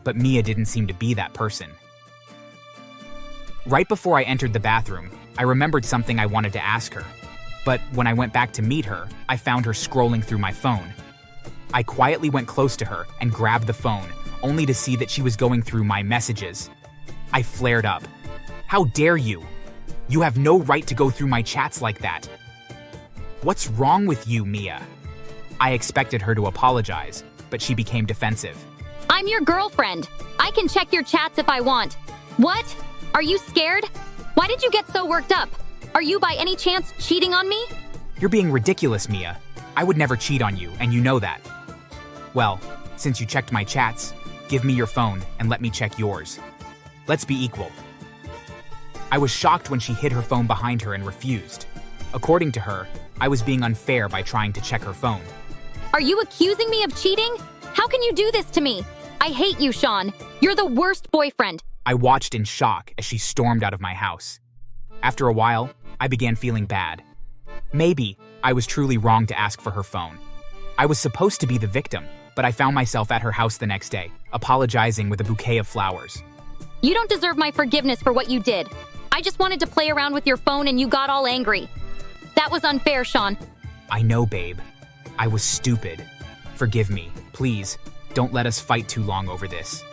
but Mia didn't seem to be that person. Right before I entered the bathroom, I remembered something I wanted to ask her, but when I went back to meet her, I found her scrolling through my phone. I quietly went close to her and grabbed the phone, only to see that she was going through my messages. I flared up. How dare you? You have no right to go through my chats like that. What's wrong with you, Mia? I expected her to apologize, but she became defensive. I'm your girlfriend. I can check your chats if I want. What? Are you scared? Why did you get so worked up? Are you by any chance cheating on me? You're being ridiculous, Mia. I would never cheat on you, and you know that. Well, since you checked my chats, give me your phone and let me check yours. Let's be equal. I was shocked when she hid her phone behind her and refused. According to her, I was being unfair by trying to check her phone. Are you accusing me of cheating? How can you do this to me? I hate you, Sean. You're the worst boyfriend. I watched in shock as she stormed out of my house. After a while, I began feeling bad. Maybe I was truly wrong to ask for her phone. I was supposed to be the victim, but I found myself at her house the next day, apologizing with a bouquet of flowers. You don't deserve my forgiveness for what you did. I just wanted to play around with your phone and you got all angry. That was unfair, Sean. I know, babe. I was stupid. Forgive me. Please, don't let us fight too long over this.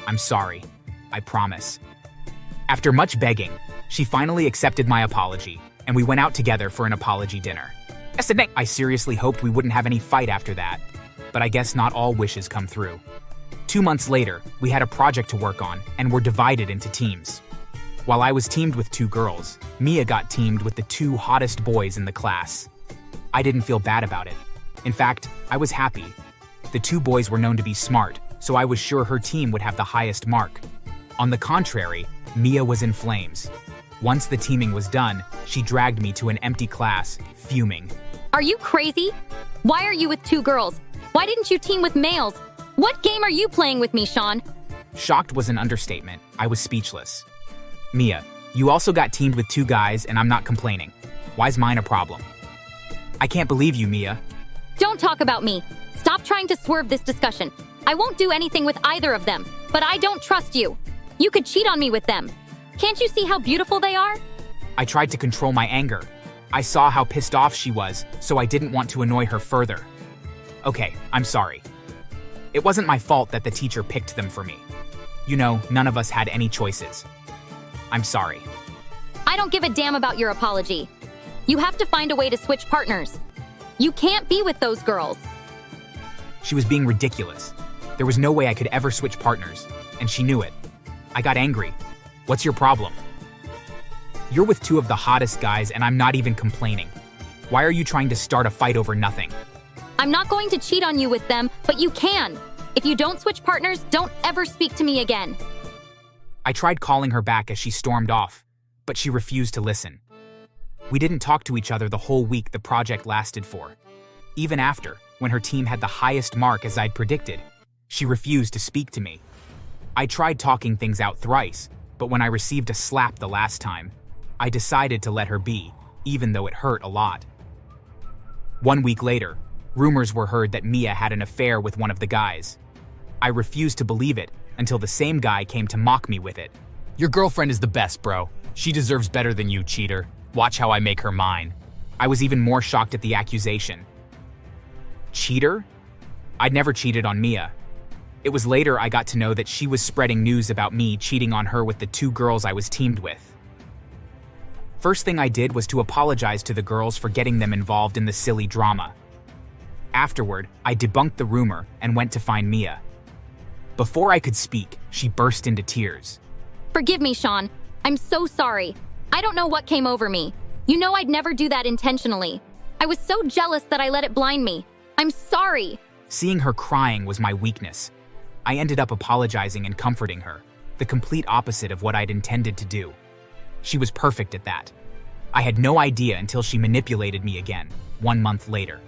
I'm sorry. I promise. After much begging, she finally accepted my apology, and we went out together for an apology dinner. I seriously hoped we wouldn't have any fight after that, but I guess not all wishes come through. 2 months later, we had a project to work on and were divided into teams. While I was teamed with 2 girls, Mia got teamed with the 2 hottest boys in the class. I didn't feel bad about it. In fact, I was happy. The 2 boys were known to be smart, so I was sure her team would have the highest mark. On the contrary, Mia was in flames. Once the teaming was done, she dragged me to an empty class, fuming. Are you crazy? Why are you with 2 girls? Why didn't you team with males? What game are you playing with me, Sean? Shocked was an understatement. I was speechless. Mia, you also got teamed with 2 guys and I'm not complaining. Why's mine a problem? I can't believe you, Mia. Don't talk about me. Stop trying to swerve this discussion. I won't do anything with either of them, but I don't trust you. You could cheat on me with them. Can't you see how beautiful they are? I tried to control my anger. I saw how pissed off she was, so I didn't want to annoy her further. Okay, I'm sorry. It wasn't my fault that the teacher picked them for me. You know, none of us had any choices. I'm sorry. I don't give a damn about your apology. You have to find a way to switch partners. You can't be with those girls. She was being ridiculous. There was no way I could ever switch partners, and she knew it. I got angry. What's your problem? You're with 2 of the hottest guys and I'm not even complaining. Why are you trying to start a fight over nothing? I'm not going to cheat on you with them, but you can. If you don't switch partners, don't ever speak to me again. I tried calling her back as she stormed off, but she refused to listen. We didn't talk to each other the whole week the project lasted for. Even after, when her team had the highest mark as I'd predicted, she refused to speak to me. I tried talking things out thrice, but when I received a slap the last time, I decided to let her be, even though it hurt a lot. 1 week later, rumors were heard that Mia had an affair with one of the guys. I refused to believe it until the same guy came to mock me with it. Your girlfriend is the best, bro. She deserves better than you, cheater. Watch how I make her mine. I was even more shocked at the accusation. Cheater? I'd never cheated on Mia. It was later I got to know that she was spreading news about me cheating on her with the 2 girls I was teamed with. First thing I did was to apologize to the girls for getting them involved in the silly drama. Afterward, I debunked the rumor and went to find Mia. Before I could speak, she burst into tears. Forgive me, Sean. I'm so sorry. I don't know what came over me. You know I'd never do that intentionally. I was so jealous that I let it blind me. I'm sorry. Seeing her crying was my weakness. I ended up apologizing and comforting her, the complete opposite of what I'd intended to do. She was perfect at that. I had no idea until she manipulated me again, 1 month later.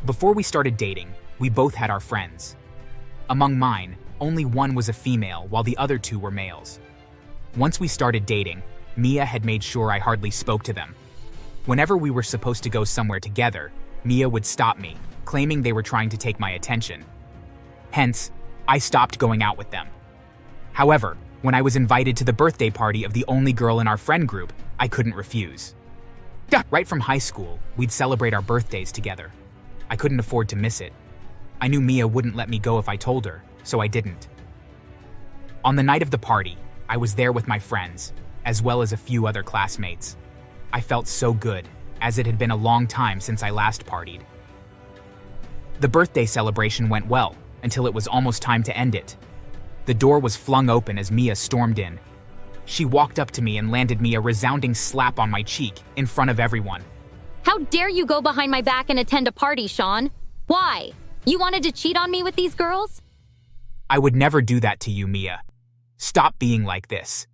Before we started dating, we both had our friends. Among mine, only one was a female while the other 2 were males. Once we started dating, Mia had made sure I hardly spoke to them. Whenever we were supposed to go somewhere together, Mia would stop me, claiming they were trying to take my attention. Hence, I stopped going out with them. However, when I was invited to the birthday party of the only girl in our friend group, I couldn't refuse. Right from high school, we'd celebrate our birthdays together. I couldn't afford to miss it. I knew Mia wouldn't let me go if I told her, so I didn't. On the night of the party, I was there with my friends, as well as a few other classmates. I felt so good, as it had been a long time since I last partied. The birthday celebration went well, until it was almost time to end it. The door was flung open as Mia stormed in. She walked up to me and landed me a resounding slap on my cheek in front of everyone. How dare you go behind my back and attend a party, Sean? Why? You wanted to cheat on me with these girls? I would never do that to you, Mia. Stop being like this.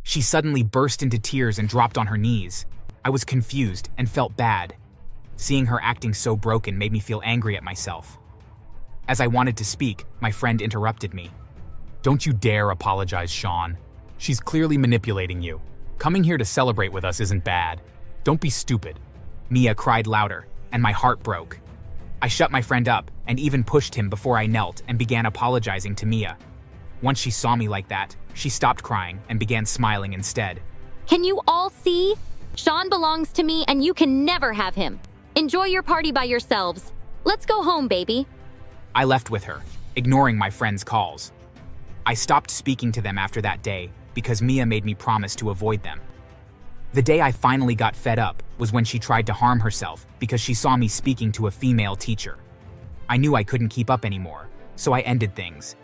She suddenly burst into tears and dropped on her knees. I was confused and felt bad. Seeing her acting so broken made me feel angry at myself. As I wanted to speak, my friend interrupted me. Don't you dare apologize, Sean. She's clearly manipulating you. Coming here to celebrate with us isn't bad. Don't be stupid. Mia cried louder, and my heart broke. I shut my friend up and even pushed him before I knelt and began apologizing to Mia. Once she saw me like that, she stopped crying and began smiling instead. Can you all see? Sean belongs to me and you can never have him. Enjoy your party by yourselves. Let's go home, baby. I left with her, ignoring my friends' calls. I stopped speaking to them after that day because Mia made me promise to avoid them. The day I finally got fed up was when she tried to harm herself because she saw me speaking to a female teacher. I knew I couldn't keep up anymore, so I ended things.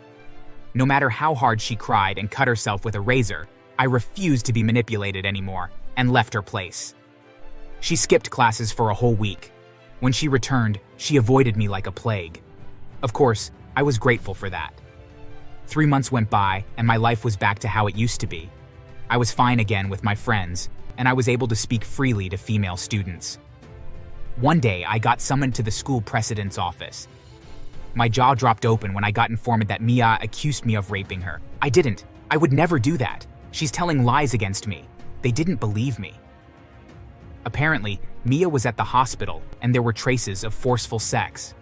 No matter how hard she cried and cut herself with a razor, I refused to be manipulated anymore and left her place. She skipped classes for a whole week. When she returned, she avoided me like a plague. Of course, I was grateful for that. 3 months went by, and my life was back to how it used to be. I was fine again with my friends, and I was able to speak freely to female students. One day, I got summoned to the school president's office. My jaw dropped open when I got informed that Mia accused me of raping her. I didn't. I would never do that. She's telling lies against me. They didn't believe me. Apparently, Mia was at the hospital, and there were traces of forceful sex.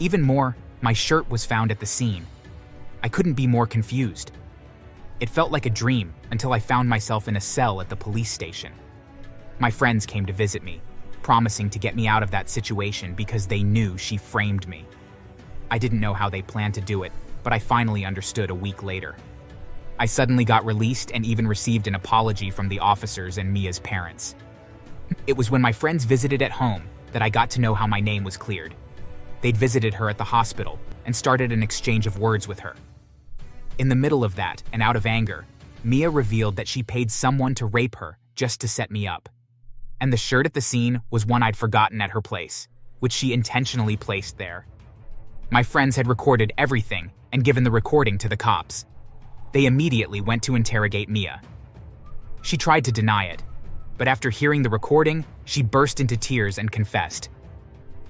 Even more, my shirt was found at the scene. I couldn't be more confused. It felt like a dream until I found myself in a cell at the police station. My friends came to visit me, promising to get me out of that situation because they knew she framed me. I didn't know how they planned to do it, but I finally understood a week later. I suddenly got released and even received an apology from the officers and Mia's parents. It was when my friends visited at home that I got to know how my name was cleared. They'd visited her at the hospital and started an exchange of words with her. In the middle of that, and out of anger, Mia revealed that she paid someone to rape her just to set me up. And the shirt at the scene was one I'd forgotten at her place, which she intentionally placed there. My friends had recorded everything and given the recording to the cops. They immediately went to interrogate Mia. She tried to deny it, but after hearing the recording, she burst into tears and confessed.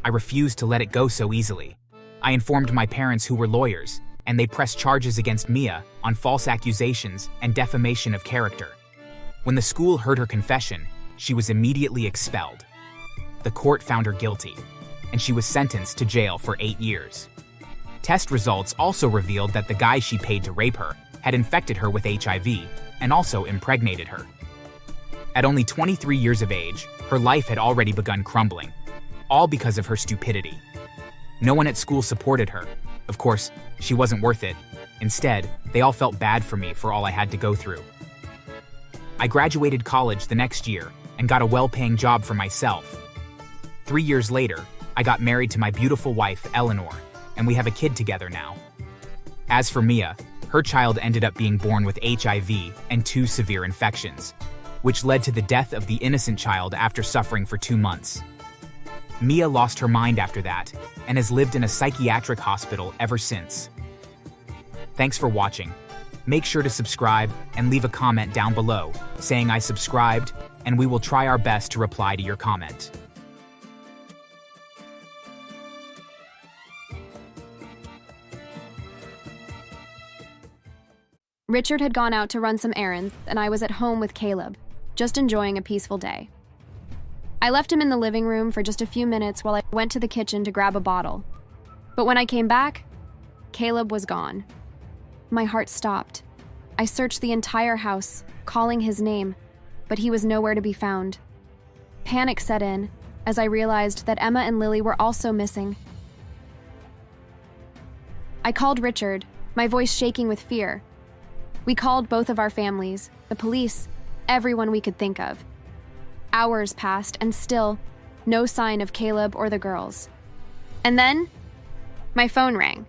I refused to let it go so easily. I informed my parents, who were lawyers, and they pressed charges against Mia on false accusations and defamation of character. When the school heard her confession, she was immediately expelled. The court found her guilty, and she was sentenced to jail for 8 years. Test results also revealed that the guy she paid to rape her had infected her with HIV and also impregnated her. At only 23 years of age, her life had already begun crumbling, all because of her stupidity. No one at school supported her. Of course, she wasn't worth it. Instead, they all felt bad for me for all I had to go through. I graduated college the next year and got a well-paying job for myself. 3 years later, I got married to my beautiful wife, Eleanor, and we have a kid together now. As for Mia, her child ended up being born with HIV and 2 severe infections, which led to the death of the innocent child after suffering for 2 months. Mia lost her mind after that and has lived in a psychiatric hospital ever since. Thanks for watching. Make sure to subscribe and leave a comment down below saying I subscribed, and we will try our best to reply to your comment. Richard had gone out to run some errands, and I was at home with Caleb, just enjoying a peaceful day. I left him in the living room for just a few minutes while I went to the kitchen to grab a bottle. But when I came back, Caleb was gone. My heart stopped. I searched the entire house, calling his name, but he was nowhere to be found. Panic set in as I realized that Emma and Lily were also missing. I called Richard, my voice shaking with fear. We called both of our families, the police, everyone we could think of. Hours passed, and still, no sign of Caleb or the girls. And then, my phone rang.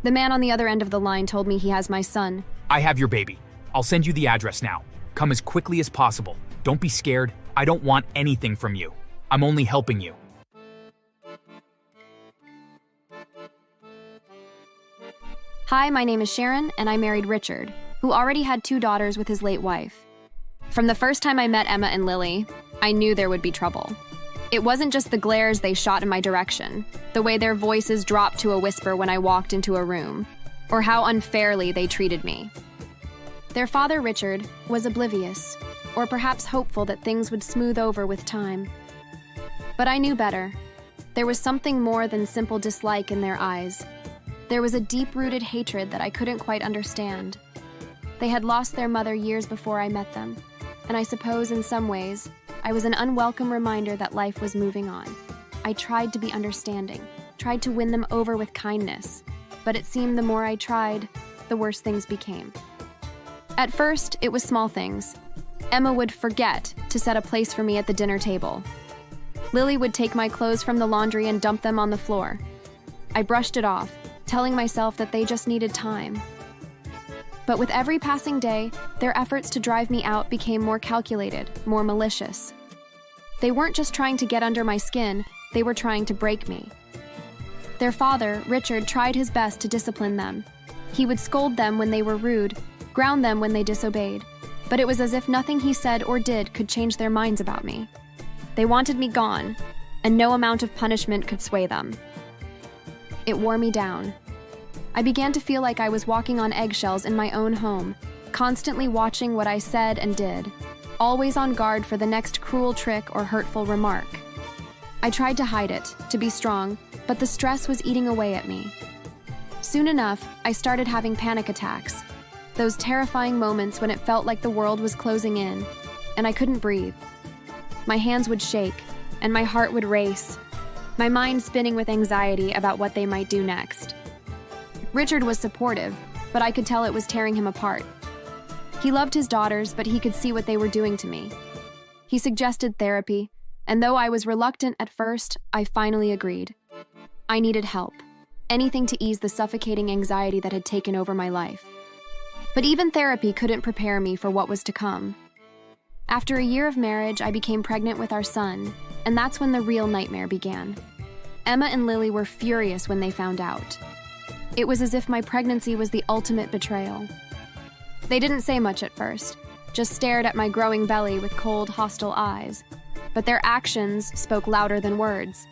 The man on the other end of the line told me he has my son. I have your baby. I'll send you the address now. Come as quickly as possible. Don't be scared. I don't want anything from you. I'm only helping you. Hi, my name is Sharon, and I married Richard, who already had 2 daughters with his late wife. From the first time I met Emma and Lily, I knew there would be trouble. It wasn't just the glares they shot in my direction, the way their voices dropped to a whisper when I walked into a room, or how unfairly they treated me. Their father, Richard, was oblivious, or perhaps hopeful that things would smooth over with time. But I knew better. There was something more than simple dislike in their eyes. There was a deep-rooted hatred that I couldn't quite understand. They had lost their mother years before I met them, and I suppose in some ways, I was an unwelcome reminder that life was moving on. I tried to be understanding, tried to win them over with kindness, but it seemed the more I tried, the worse things became. At first, it was small things. Emma would forget to set a place for me at the dinner table. Lily would take my clothes from the laundry and dump them on the floor. I brushed it off, telling myself that they just needed time. But with every passing day, their efforts to drive me out became more calculated, more malicious. They weren't just trying to get under my skin, they were trying to break me. Their father, Richard, tried his best to discipline them. He would scold them when they were rude, ground them when they disobeyed, but it was as if nothing he said or did could change their minds about me. They wanted me gone, and no amount of punishment could sway them. It wore me down. I began to feel like I was walking on eggshells in my own home, constantly watching what I said and did, always on guard for the next cruel trick or hurtful remark. I tried to hide it, to be strong, but the stress was eating away at me. Soon enough, I started having panic attacks, those terrifying moments when it felt like the world was closing in, and I couldn't breathe. My hands would shake, and my heart would race, my mind spinning with anxiety about what they might do next. Richard was supportive, but I could tell it was tearing him apart. He loved his daughters, but he could see what they were doing to me. He suggested therapy, and though I was reluctant at first, I finally agreed. I needed help, anything to ease the suffocating anxiety that had taken over my life. But even therapy couldn't prepare me for what was to come. After a year of marriage, I became pregnant with our son, and that's when the real nightmare began. Emma and Lily were furious when they found out. It was as if my pregnancy was the ultimate betrayal. They didn't say much at first, just stared at my growing belly with cold, hostile eyes, but their actions spoke louder than words.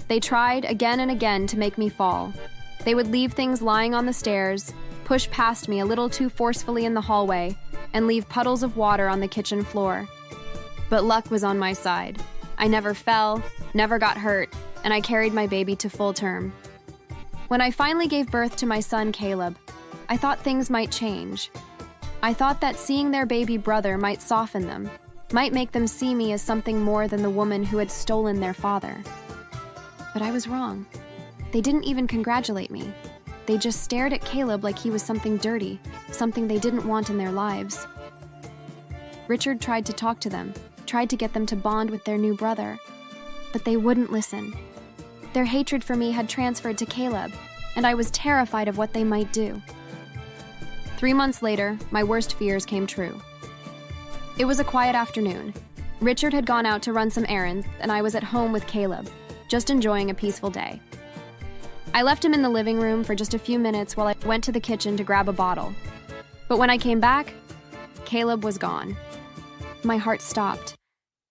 They tried again and again to make me fall. They would leave things lying on the stairs, push past me a little too forcefully in the hallway, and leave puddles of water on the kitchen floor. But luck was on my side. I never fell, never got hurt, and I carried my baby to full term. When I finally gave birth to my son, Caleb, I thought things might change. I thought that seeing their baby brother might soften them, might make them see me as something more than the woman who had stolen their father. But I was wrong. They didn't even congratulate me. They just stared at Caleb like he was something dirty, something they didn't want in their lives. Richard tried to talk to them, tried to get them to bond with their new brother, but they wouldn't listen. Their hatred for me had transferred to Caleb, and I was terrified of what they might do. 3 months later, my worst fears came true. It was a quiet afternoon. Richard had gone out to run some errands, and I was at home with Caleb, just enjoying a peaceful day. I left him in the living room for just a few minutes while I went to the kitchen to grab a bottle. But when I came back, Caleb was gone. My heart stopped.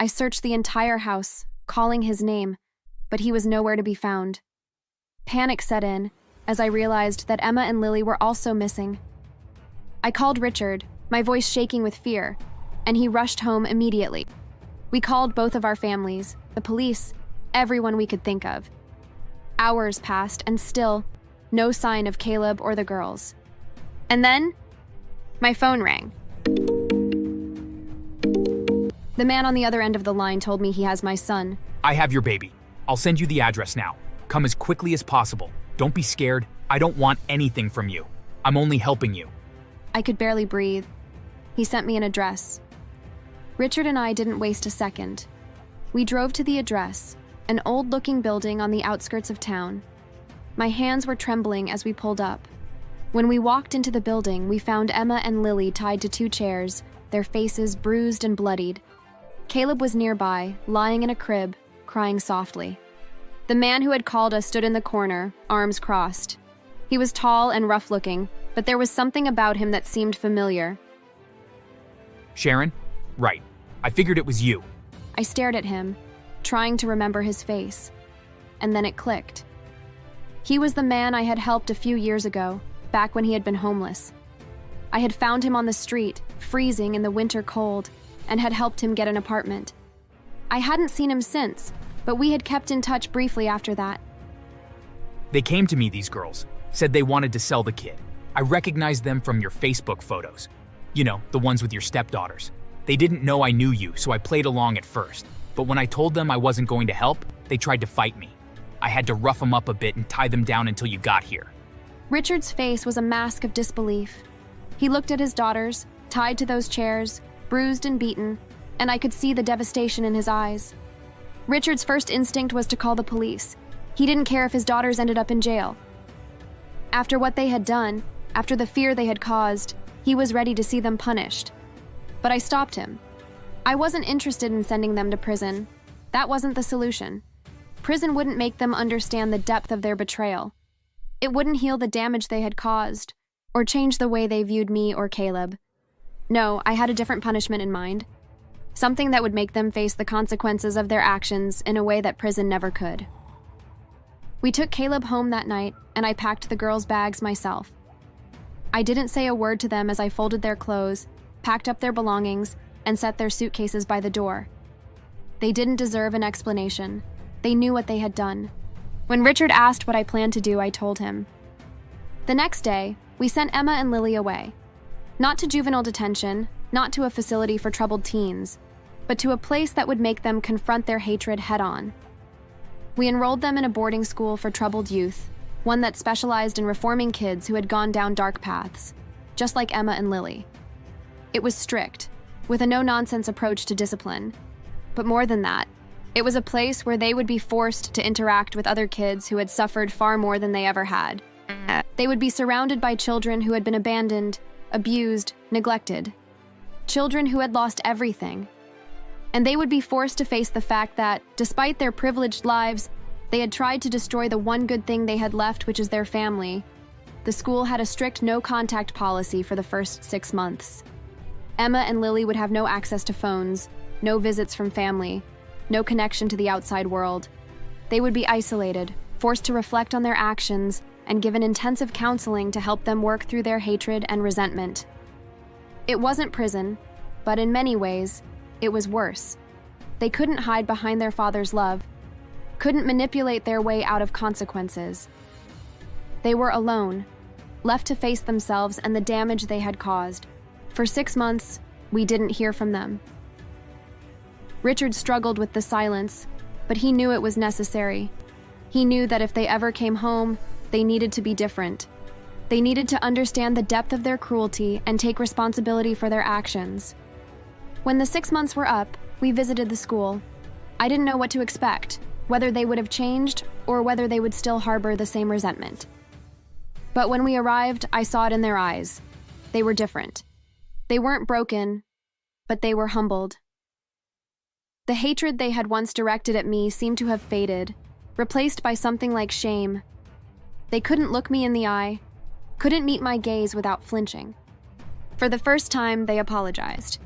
I searched the entire house, calling his name, but he was nowhere to be found. Panic set in as I realized that Emma and Lily were also missing. I called Richard, my voice shaking with fear, and he rushed home immediately. We called both of our families, the police, everyone we could think of. Hours passed, and still, no sign of Caleb or the girls. And then, my phone rang. The man on the other end of the line told me he has my son. I have your baby. I'll send you the address now. Come as quickly as possible. Don't be scared. I don't want anything from you. I'm only helping you. I could barely breathe. He sent me an address. Richard and I didn't waste a second. We drove to the address, an old-looking building on the outskirts of town. My hands were trembling as we pulled up. When we walked into the building, we found Emma and Lily tied to 2 chairs, their faces bruised and bloodied. Caleb was nearby, lying in a crib, crying softly. The man who had called us stood in the corner, arms crossed. He was tall and rough-looking, but there was something about him that seemed familiar. Sharon? Right. I figured it was you. I stared at him, trying to remember his face. And then it clicked. He was the man I had helped a few years ago, back when he had been homeless. I had found him on the street, freezing in the winter cold, and had helped him get an apartment. I hadn't seen him since, but we had kept in touch briefly after that. They came to me, these girls, said they wanted to sell the kid. I recognized them from your Facebook photos. You know, the ones with your stepdaughters. They didn't know I knew you, so I played along at first. But when I told them I wasn't going to help, they tried to fight me. I had to rough them up a bit and tie them down until you got here. Richard's face was a mask of disbelief. He looked at his daughters, tied to those chairs, bruised and beaten, and I could see the devastation in his eyes. Richard's first instinct was to call the police. He didn't care if his daughters ended up in jail. After what they had done, after the fear they had caused, he was ready to see them punished. But I stopped him. I wasn't interested in sending them to prison. That wasn't the solution. Prison wouldn't make them understand the depth of their betrayal. It wouldn't heal the damage they had caused, or change the way they viewed me or Caleb. No, I had a different punishment in mind. Something that would make them face the consequences of their actions in a way that prison never could. We took Caleb home that night, and I packed the girls' bags myself. I didn't say a word to them as I folded their clothes, packed up their belongings, and set their suitcases by the door. They didn't deserve an explanation. They knew what they had done. When Richard asked what I planned to do, I told him. The next day, we sent Emma and Lily away. Not to juvenile detention, not to a facility for troubled teens, but to a place that would make them confront their hatred head-on. We enrolled them in a boarding school for troubled youth, one that specialized in reforming kids who had gone down dark paths, just like Emma and Lily. It was strict, with a no-nonsense approach to discipline. But more than that, it was a place where they would be forced to interact with other kids who had suffered far more than they ever had. They would be surrounded by children who had been abandoned, abused, neglected. Children who had lost everything. And they would be forced to face the fact that, despite their privileged lives, they had tried to destroy the one good thing they had left, which is their family. The school had a strict no-contact policy for the first 6 months. Emma and Lily would have no access to phones, no visits from family, no connection to the outside world. They would be isolated, forced to reflect on their actions, and given intensive counseling to help them work through their hatred and resentment. It wasn't prison, but in many ways, it was worse. They couldn't hide behind their father's love, couldn't manipulate their way out of consequences. They were alone, left to face themselves and the damage they had caused. For 6 months, we didn't hear from them. Richard struggled with the silence, but he knew it was necessary. He knew that if they ever came home, they needed to be different. They needed to understand the depth of their cruelty and take responsibility for their actions. When the 6 months were up, we visited the school. I didn't know what to expect, whether they would have changed or whether they would still harbor the same resentment. But when we arrived, I saw it in their eyes. They were different. They weren't broken, but they were humbled. The hatred they had once directed at me seemed to have faded, replaced by something like shame. They couldn't look me in the eye, couldn't meet my gaze without flinching. For the first time, they apologized.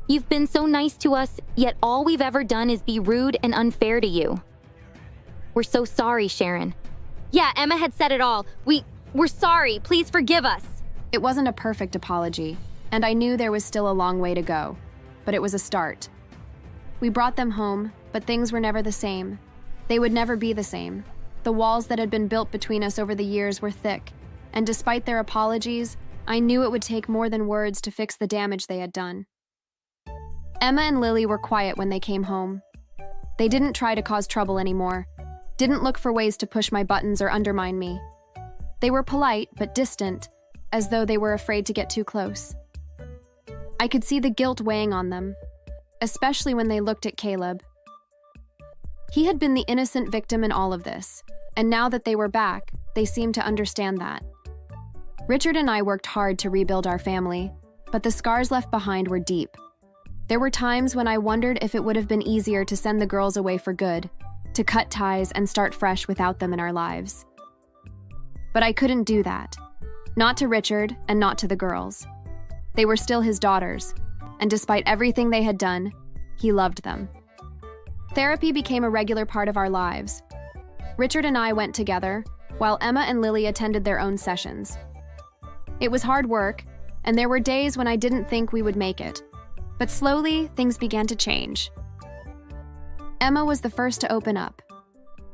You've been so nice to us, yet all we've ever done is be rude and unfair to you. We're so sorry, Sharon. Yeah, Emma had said it all. We're sorry. Please forgive us. It wasn't a perfect apology, and I knew there was still a long way to go, but it was a start. We brought them home, but things were never the same. They would never be the same. The walls that had been built between us over the years were thick, and despite their apologies, I knew it would take more than words to fix the damage they had done. Emma and Lily were quiet when they came home. They didn't try to cause trouble anymore, didn't look for ways to push my buttons or undermine me. They were polite but distant, as though they were afraid to get too close. I could see the guilt weighing on them, especially when they looked at Caleb. He had been the innocent victim in all of this, and now that they were back, they seemed to understand that. Richard and I worked hard to rebuild our family, but the scars left behind were deep. There were times when I wondered if it would have been easier to send the girls away for good, to cut ties and start fresh without them in our lives. But I couldn't do that. Not to Richard and not to the girls. They were still his daughters, and despite everything they had done, he loved them. Therapy became a regular part of our lives. Richard and I went together, while Emma and Lily attended their own sessions. It was hard work, and there were days when I didn't think we would make it. But slowly, things began to change. Emma was the first to open up.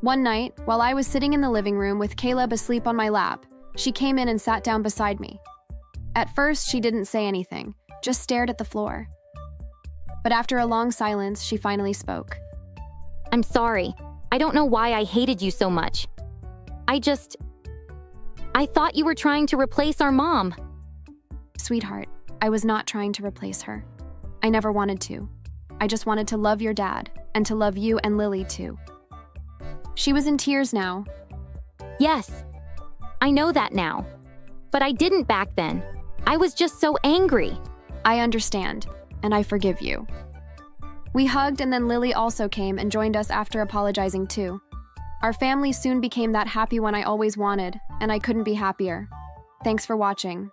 One night, while I was sitting in the living room with Caleb asleep on my lap, she came in and sat down beside me. At first, she didn't say anything, just stared at the floor. But after a long silence, she finally spoke. I'm sorry. I don't know why I hated you so much. I thought you were trying to replace our mom. Sweetheart, I was not trying to replace her. I never wanted to. I just wanted to love your dad. and to love you and Lily too. She was in tears now. Yes, I know that now. But I didn't back then. I was just so angry. I understand, and I forgive you. We hugged, and then Lily also came and joined us after apologizing too. Our family soon became that happy one I always wanted, and I couldn't be happier. Thanks for watching.